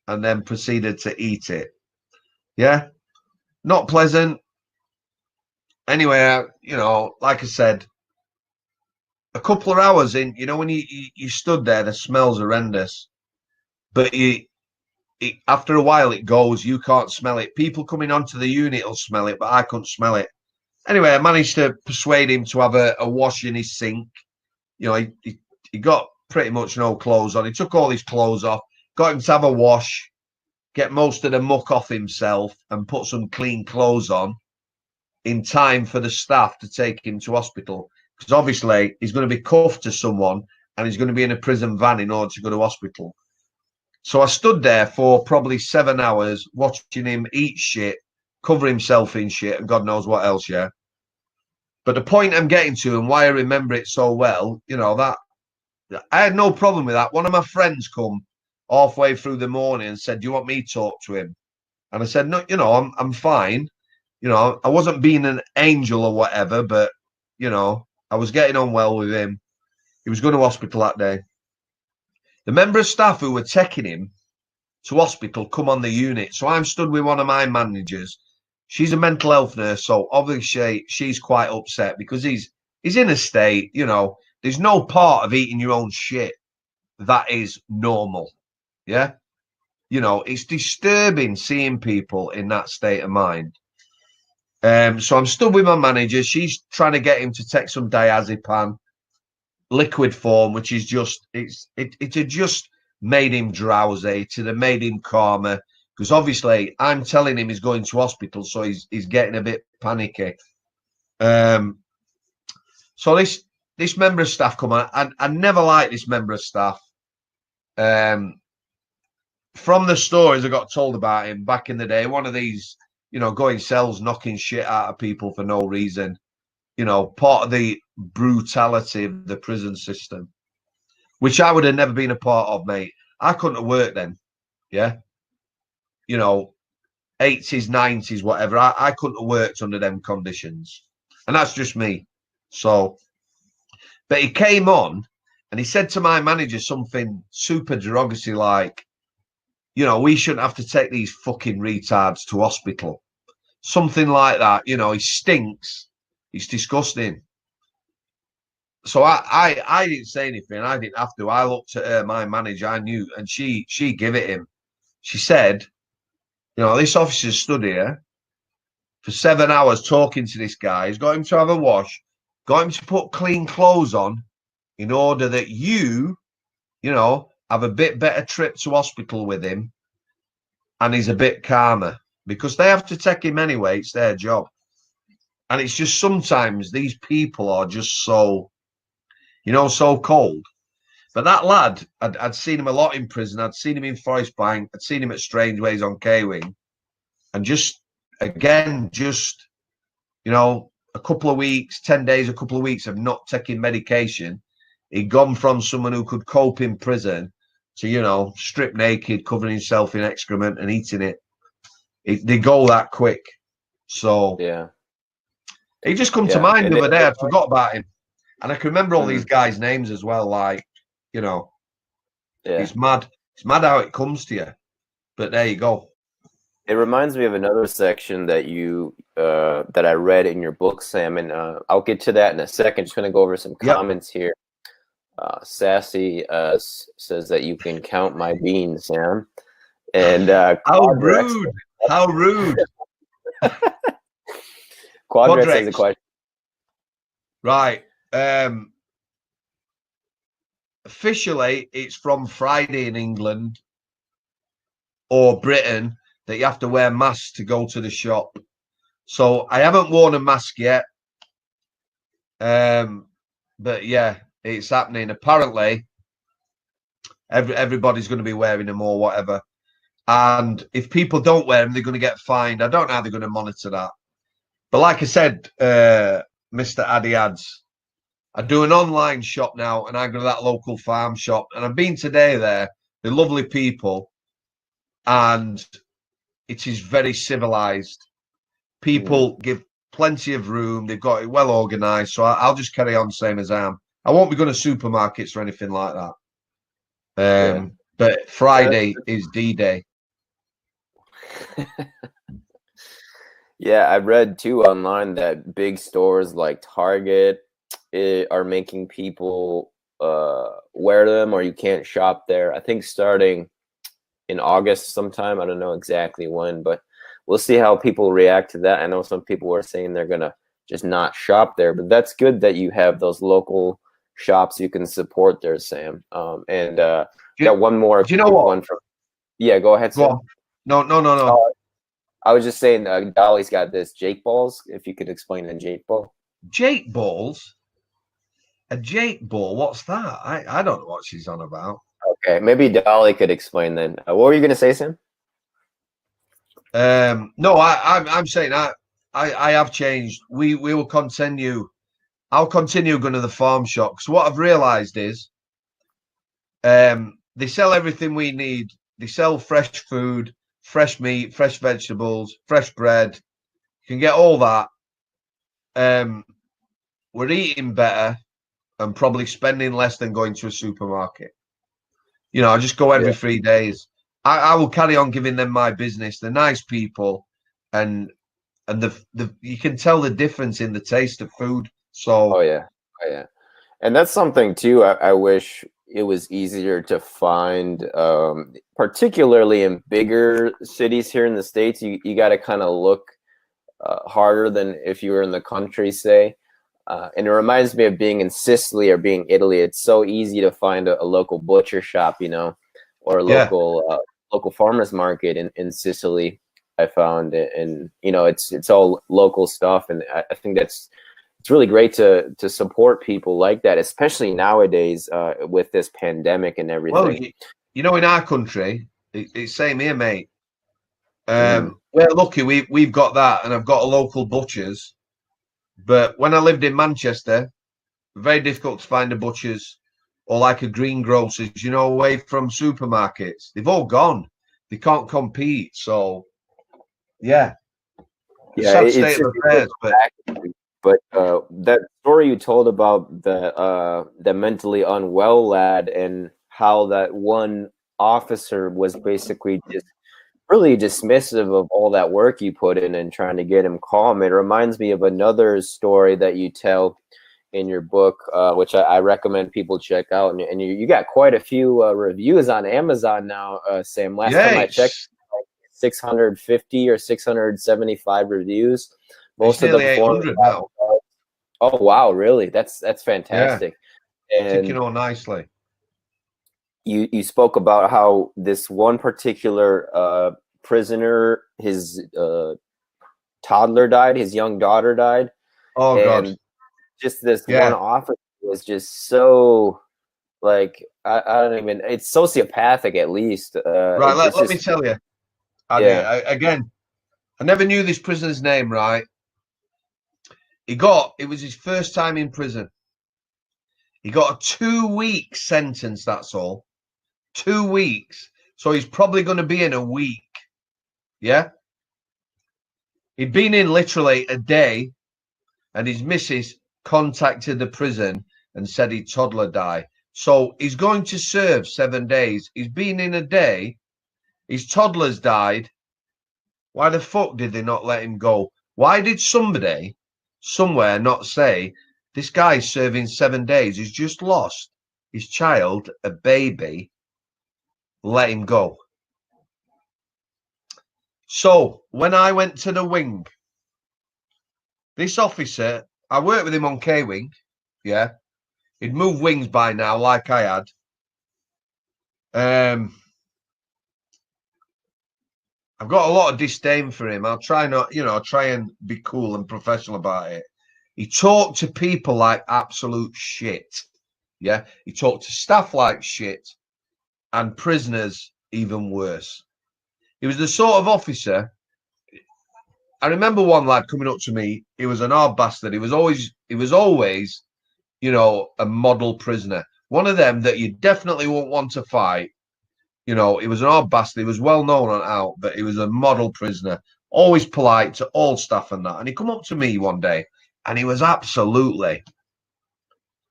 and then proceeded to eat it. Yeah, not pleasant. Anyway, you know, like I said, a couple of hours in, you know, when you stood there, the smell's horrendous. But after a while, it goes. You can't smell it. People coming onto the unit will smell it, but I couldn't smell it. Anyway, I managed to persuade him to have a wash in his sink. You know, he got pretty much no clothes on. He took all his clothes off, got him to have a wash, get most of the muck off himself, and put some clean clothes on in time for the staff to take him to hospital. Because obviously he's going to be cuffed to someone and he's going to be in a prison van in order to go to hospital. So I stood there for probably 7 hours watching him eat shit, cover himself in shit, and God knows what else, yeah. But the point I'm getting to and why I remember it so well, you know, that I had no problem with that. One of my friends come halfway through the morning and said, "Do you want me to talk to him?" And I said, "No, you know, I'm fine. You know, I wasn't being an angel or whatever, but, you know, I was getting on well with him. He was going to hospital that day." The member of staff who were taking him to hospital come on the unit. So I'm stood with one of my managers. She's a mental health nurse, so obviously she's quite upset because he's in a state, you know, there's no part of eating your own shit that is normal. Yeah. You know, it's disturbing seeing people in that state of mind. So I'm stood with my manager. She's trying to get him to take some diazepam, liquid form, which is just it had just made him drowsy. It had made him calmer because obviously I'm telling him he's going to hospital, so he's getting a bit panicky. So this member of staff come on. I never liked this member of staff. From the stories I got told about him back in the day, one of these, you know, going cells, knocking shit out of people for no reason. You know, part of the brutality of the prison system, which I would have never been a part of, mate. I couldn't have worked then. Yeah. You know, 80s, 90s, whatever. I couldn't have worked under them conditions. And that's just me. So, but he came on and he said to my manager something super derogatory like, you know, we shouldn't have to take these fucking retards to hospital. Something like that. You know, he stinks. He's disgusting. So I didn't say anything. I didn't have to. I looked at her, my manager, I knew, and she gave it him. She said, you know, this officer stood here for 7 hours talking to this guy. He's got him to have a wash, got him to put clean clothes on in order that you know, have a bit better trip to hospital with him and he's a bit calmer because they have to take him anyway. It's their job. And it's just sometimes these people are just so, you know, so cold. But that lad, I'd seen him a lot in prison. I'd seen him in Forest Bank. I'd seen him at Strange Ways on K-Wing. And just, again, just, you know, a couple of weeks, 10 days, a couple of weeks of not taking medication. He'd gone from someone who could cope in prison to, you know, strip naked, covering himself in excrement and eating it. They go that quick. So, yeah. He just come to mind the other day. I'd forgot about him. And I can remember all these guys' names as well. Like, you know, it's mad. It's mad how it comes to you. But there you go. It reminds me of another section that you that I read in your book, Sam, and I'll get to that in a second. Just going to go over some comments here. Sassy says that you can count my beans, Sam. And how rude! How rude! Quadrex has a question. Right. Officially, it's from Friday in England or Britain that you have to wear masks to go to the shop. So I haven't worn a mask yet. But yeah, it's happening. Apparently, Everybody's going to be wearing them or whatever. And if people don't wear them, they're going to get fined. I don't know how they're going to monitor that. But like I said, Mr. Addy Ads, I do an online shop now, and I go to that local farm shop. And I've been today there. They're lovely people, and it is very civilized. People give plenty of room. They've got it well organized. So I'll just carry on same as I am. I won't be going to supermarkets or anything like that. But Friday is D-Day. Yeah, I read too online that big stores like Target are making people wear them, or you can't shop there. I think starting in August sometime. I don't know exactly when, but we'll see how people react to that. I know some people were saying they're gonna just not shop there, but that's good that you have those local shops you can support there, Sam. And got one more. Do you know what? One from, yeah, go ahead, Sam. Go on. No. I was just saying, Dolly's got this Jake balls. If you could explain the Jake ball. Jake balls? A Jake ball? What's that? I don't know what she's on about. Okay, maybe Dolly could explain then. What were you going to say, Sam? No, I'm saying I have changed. We will continue. I'll continue going to the farm shop, because what I've realised is they sell everything we need. They sell fresh food, fresh meat, fresh vegetables, fresh bread. You can get all that. We're eating better and probably spending less than going to a supermarket. You know, I just go every 3 days. I will carry on giving them my business. They're nice people, and you can tell the difference in the taste of food. So oh yeah, and that's something too. I wish it was easier to find, particularly in bigger cities here in the States. You got to kind of look harder than if you were in the country, say. And it reminds me of being in Sicily or being Italy. It's so easy to find a local butcher shop, you know, or a local farmers market in Sicily. I found it, and you know, it's all local stuff, and I think it's really great to support people like that, especially nowadays with this pandemic and everything. Well, you know, in our country, it's same here, mate. We're lucky we've got that, and I've got a local butcher's. But when I lived in Manchester, very difficult to find a butcher's or like a greengrocer's, you know, away from supermarkets. They've all gone. They can't compete. So, yeah. Sad state of affairs. But that story you told about the mentally unwell lad, and how that one officer was basically just really dismissive of all that work you put in and trying to get him calm. It reminds me of another story that you tell in your book, which I recommend people check out. And you got quite a few reviews on Amazon now, Sam. Last time I checked, like 650 or 675 reviews. Most of them 800 now. Oh wow, really? That's fantastic. Yeah. And ticking on nicely. You spoke about how this one particular prisoner, his toddler died, his young daughter died. Oh, and God. Just this one officer was just so, like, I don't even, it's sociopathic at least. Right, let me tell you. Again, I never knew this prisoner's name, right? It was his first time in prison. He got a 2-week sentence, that's all. 2 weeks. So he's probably going to be in a week. Yeah? He'd been in literally a day, and his missus contacted the prison and said his toddler died. So he's going to serve 7 days. He's been in a day. His toddler's died. Why the fuck did they not let him go? Why did somebody somewhere not say, this guy's serving 7 days, he's just lost his child, a baby, let him go? So when I went to the wing, this officer, I worked with him on K-Wing, yeah. He'd moved wings by now, like I had. I've got a lot of disdain for him. I'll try and be cool and professional about it. He talked to people like absolute shit. Yeah. He talked to staff like shit. and prisoners even worse. He was the sort of officer. I remember one lad coming up to me. He was an hard bastard. He was always, you know, a model prisoner. One of them that you definitely won't want to fight. You know, he was an hard bastard. He was well known on out, but he was a model prisoner. Always polite to all staff and that. And he come up to me one day, and he was absolutely.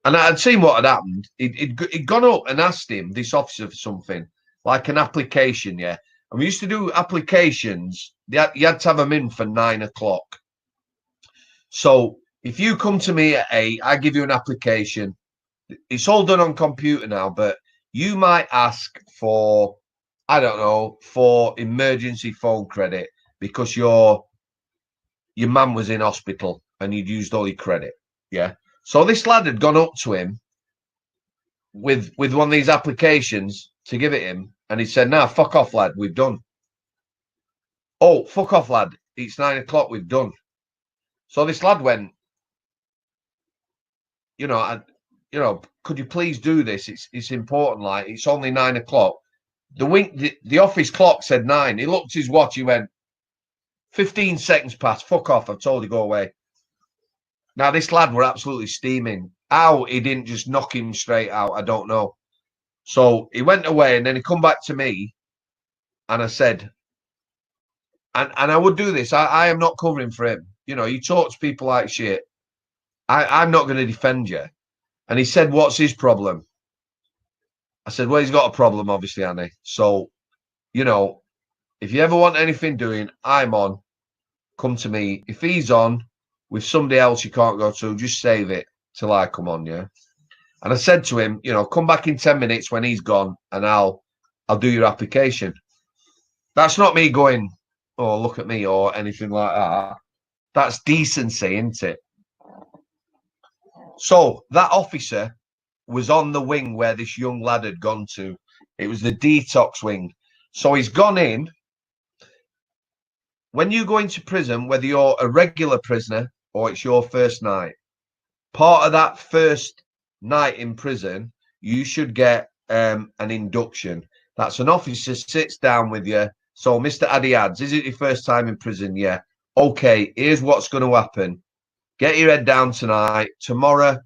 And I'd seen what had happened. He'd gone up and asked him, this officer, for something, like an application, yeah. And we used to do applications. You had to have them in for 9 o'clock. So if you come to me at 8, I give you an application. It's all done on computer now, but you might ask for, I don't know, for emergency phone credit because your man was in hospital and you'd used all your credit. Yeah. So this lad had gone up to him with one of these applications to give it him, and he said, "Nah, fuck off, lad. We've done." "Oh, fuck off, lad. It's 9 o'clock. We've done." So this lad went, you know, could you please do this? It's important. Like, it's only 9 o'clock. The office clock said 9. He looked at his watch. He went, 15 seconds past. Fuck off. I've told you, go away. Now, this lad were absolutely steaming. How he didn't just knock him straight out, I don't know. So he went away, and then he come back to me, and I said, and I would do this. I am not covering for him. You know, you talk to people like shit. I'm not going to defend you. And he said, "What's his problem?" I said, "Well, he's got a problem, obviously, Annie. So, you know, if you ever want anything doing, I'm on. Come to me. If he's on with somebody else you can't go to, just save it till I come on, yeah." And I said to him, you know, come back in 10 minutes when he's gone, and I'll do your application. That's not me going, "Oh, look at me," or anything like that. That's decency, isn't it? So that officer was on the wing where this young lad had gone to. It was the detox wing. So he's gone in. When you go into prison, whether you're a regular prisoner or it's your first night, part of that first night in prison, you should get an induction. That's an officer sits down with you. So, Mr. Addy Ads, is it your first time in prison? Yeah. Okay, here's what's going to happen. Get your head down tonight. Tomorrow,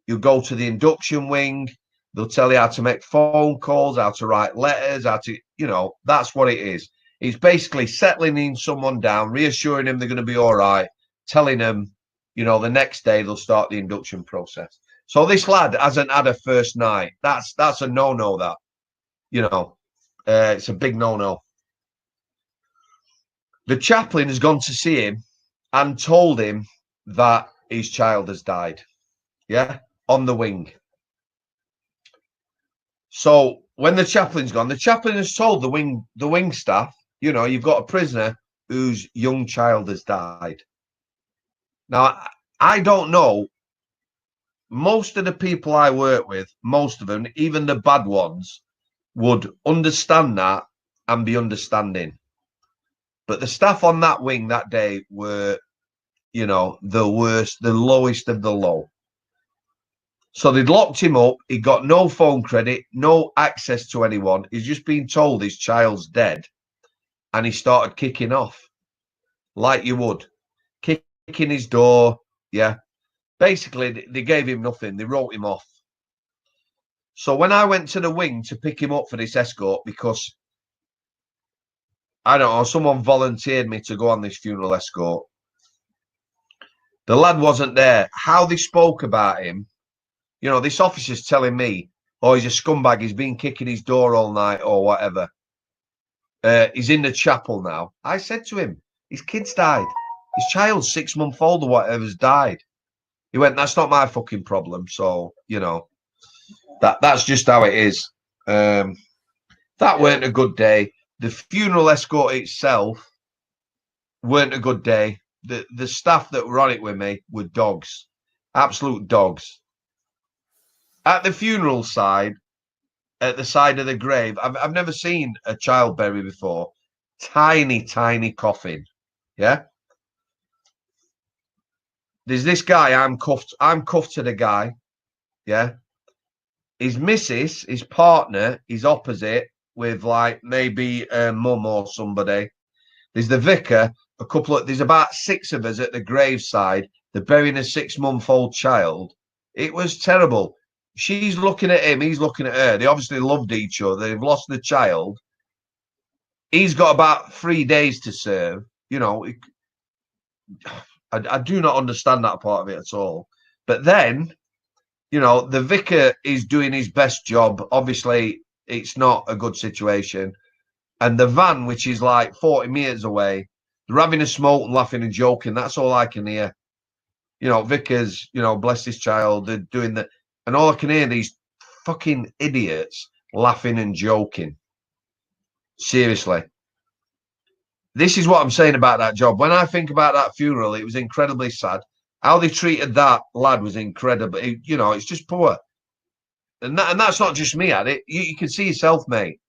you go to the induction wing. They'll tell you how to make phone calls, how to write letters, how to, you know, that's what it is. It's basically settling in someone down, reassuring them they're going to be all right, telling them, you know, the next day they'll start the induction process. So this lad hasn't had a first night. That's a no-no, that, you know, it's a big no-no. The chaplain has gone to see him and told him that his child has died. Yeah, on the wing. So when the chaplain's gone, the chaplain has told the wing staff, you know, you've got a prisoner whose young child has died. Now, I don't know. Most of the people I work with, most of them, even the bad ones, would understand that and be understanding. But the staff on that wing that day were, you know, the worst, the lowest of the low. So they'd locked him up. He got no phone credit, no access to anyone. He's just been told his child's dead. And he started kicking off like you would, kicking his door. Yeah. Basically, they gave him nothing. They wrote him off. So when I went to the wing to pick him up for this escort, because I don't know, someone volunteered me to go on this funeral escort. The lad wasn't there. How they spoke about him, you know, this officer's telling me, "Oh, he's a scumbag. He's been kicking his door all night," or whatever. He's in the chapel now. I said to him, his kid's died. His child's 6-month-old or whatever's died. He went, "That's not my fucking problem." So, you know, that's just how it is. That weren't a good day. The funeral escort itself weren't a good day. The staff that were on it with me were dogs. Absolute dogs. At the funeral side, at the side of the grave, I've never seen a child buried before. Tiny, tiny coffin. Yeah. There's this guy, I'm cuffed to the guy. Yeah. his missus, his partner, is opposite with like maybe a mum or somebody. There's the vicar, there's about 6 of us at the graveside. They're burying a 6-month-old child. It was terrible. She's looking at him, he's looking at her. They obviously loved each other. They've lost the child. He's got about 3 days to serve. You know, I do not understand that part of it at all. But then, you know, the vicar is doing his best job. Obviously, it's not a good situation. And the van, which is like 40 meters away, they're having a smoke and laughing and joking. That's all I can hear. You know, Vickers, you know, bless his child, they're doing that. And all I can hear, these fucking idiots laughing and joking. Seriously. This is what I'm saying about that job. When I think about that funeral, it was incredibly sad. How they treated that lad was incredible. You know, it's just poor. And that's not just me, Addy. You can see yourself, mate.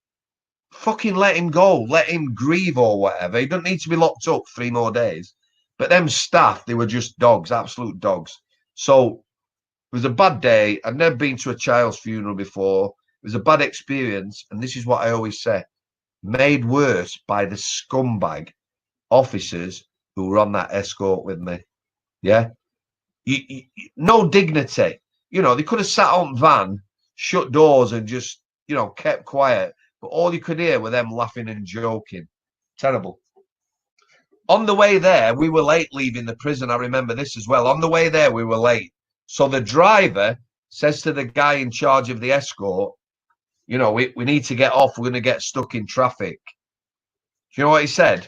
Fucking let him go. Let him grieve or whatever. He doesn't need to be locked up 3 more days. But them staff, they were just dogs, absolute dogs. So it was a bad day. I'd never been to a child's funeral before. It was a bad experience. And this is what I always say. Made worse by the scumbag officers who were on that escort with me. Yeah? No dignity. You know, they could have sat on van, shut doors and just, you know, kept quiet. But all you could hear were them laughing and joking. Terrible. On the way there, we were late leaving the prison. I remember this as well. On the way there, we were late. So the driver says to the guy in charge of the escort, you know, we need to get off. We're going to get stuck in traffic. Do you know what he said?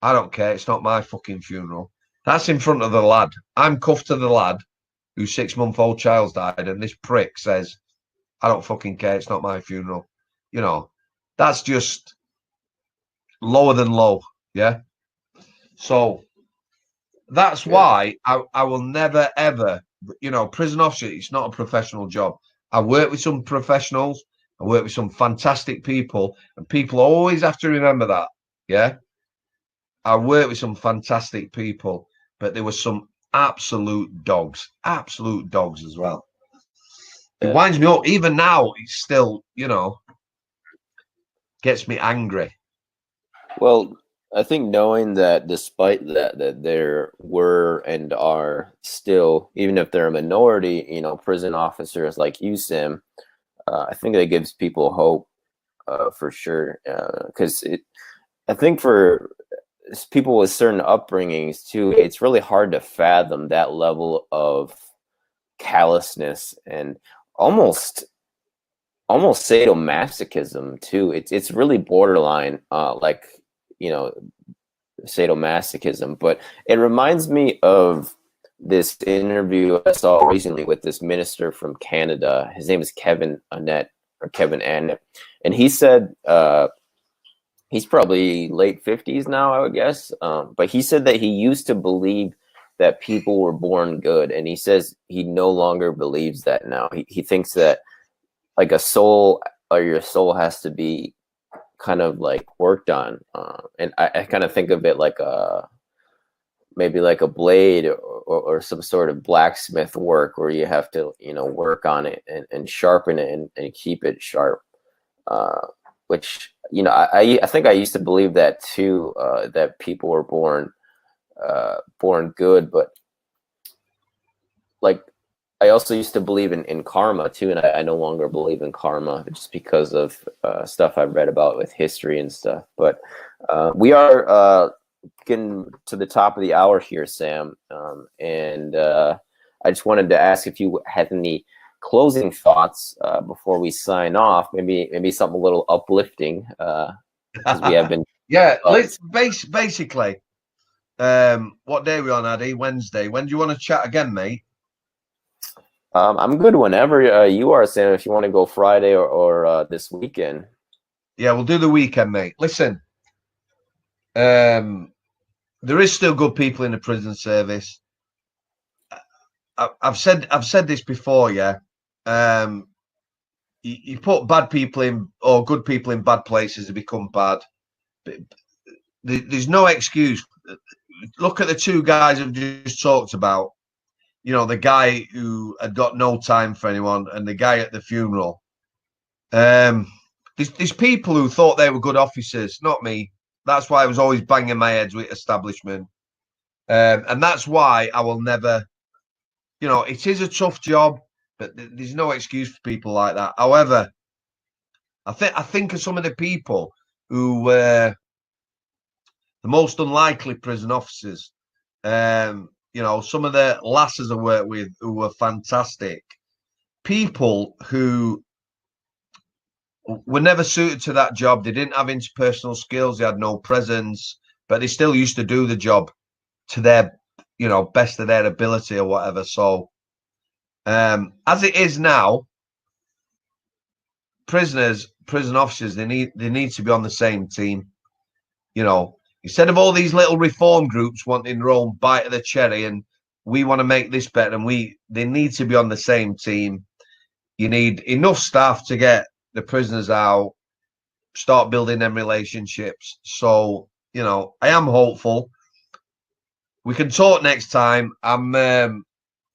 I don't care. It's not my fucking funeral. That's in front of the lad. I'm cuffed to the lad whose 6-month-old child's died. And this prick says, I don't fucking care. It's not my funeral. You know, that's just lower than low. Yeah. So that's why I will never, ever, you know, prison officer, it's not a professional job. I work with some professionals. I work with some fantastic people. And people always have to remember that. Yeah. I work with some fantastic people, but there were some absolute dogs as well. It winds me up. Even now, it's still, you know, gets me angry. Well, I think knowing that despite that there were and are still, even if they're a minority, you know, prison officers like you, Sam, I think that gives people hope for sure. Because I think for people with certain upbringings too, it's really hard to fathom that level of callousness and almost sadomasochism too. It's really borderline, like, you know, sadomasochism. But it reminds me of this interview I saw recently with this minister from Canada. His name is Kevin Annett, and he said he's probably late 50s now, I would guess. But he said that he used to believe that people were born good, and he says he no longer believes that now. He thinks that like a soul, or your soul, has to be kind of like worked on, and I kind of think of it like maybe like a blade or some sort of blacksmith work, where you have to, you know, work on it and sharpen it and keep it sharp, which, you know, I think I used to believe that too, that people were born good, but like I also used to believe in karma too, and I no longer believe in karma just because of stuff I've read about with history and stuff. But we are getting to the top of the hour here, Sam, and I just wanted to ask if you had any closing thoughts before we sign off. Maybe something a little uplifting, because we have been. Yeah, let's basically. What day are we on, Addy? Wednesday. When do you want to chat again, mate? I'm good whenever you are, Sam. If you want to go Friday or this weekend. Yeah, we'll do the weekend, mate. Listen, there is still good people in the prison service. I've said this before, yeah. You put bad people in, or good people in bad places to become bad. But there's no excuse. Look at the 2 guys I've just talked about. you know, the guy who had got no time for anyone and the guy at the funeral. There's people who thought they were good officers, not me. That's why I was always banging my heads with establishment. And that's why I will never, you know, it is a tough job, but there's no excuse for people like that. However, I think of some of the people who were the most unlikely prison officers. You know, some of the lasses I worked with who were fantastic. People who were never suited to that job. They didn't have interpersonal skills. They had no presence, but they still used to do the job to their, you know, best of their ability or whatever. So, as it is now, prison officers, they need to be on the same team. You know, instead of all these little reform groups wanting their own bite of the cherry and we want to make this better, and they need to be on the same team. You need enough staff to get the prisoners out, start building them relationships. So, you know, I am hopeful. We can talk next time. I've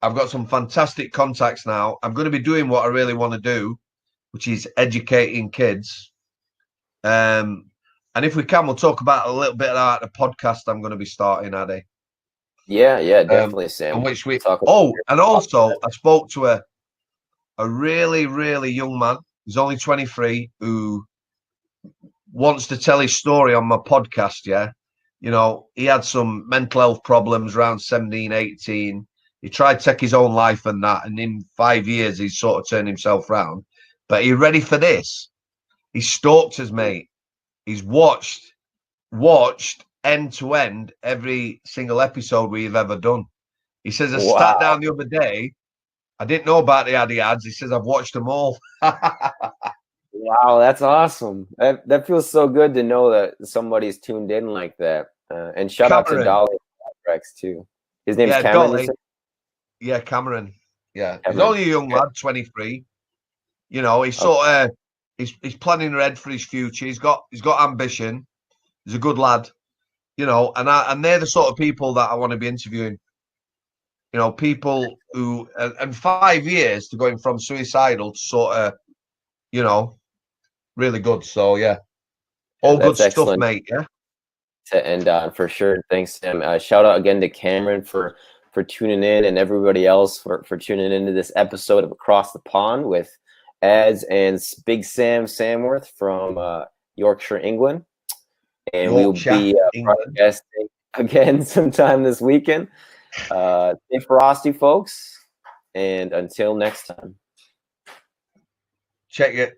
got some fantastic contacts now. I'm going to be doing what I really want to do, which is educating kids. And if we can, we'll talk about a little bit about the podcast I'm going to be starting, Addy. Yeah, definitely, Sam. Which we and also I spoke to a really, really young man. He's only 23 who wants to tell his story on my podcast. Yeah. You know, he had some mental health problems around 17, 18. He tried to take his own life and that. And in 5 years, he's sort of turned himself around. But are you ready for this? He stalked us, mate. He's watched end to end every single episode we've ever done. He says, I sat down the other day. I didn't know about the Addy ads. He says, I've watched them all. Wow, that's awesome. That feels so good to know that somebody's tuned in like that. And shout out to Dolly Rex too. His name's Cameron. Dolly. Yeah, Cameron. Yeah, Cameron. He's only a young lad, 23. You know, he's sort of he's planning ahead for his future. He's got ambition. He's a good lad. You know, and they're the sort of people that I want to be interviewing. You know, people who and 5 years to going from suicidal to sort of, you know, really good. So yeah, all good stuff, mate. Yeah. To end on for sure. Thanks, Sam. Shout out again to Cameron for tuning in, and everybody else for tuning into this episode of Across the Pond with Ads and Big Sam Samworth from Yorkshire, England. And we'll be broadcasting again sometime this weekend. Stay frosty, folks, and until next time. Check it.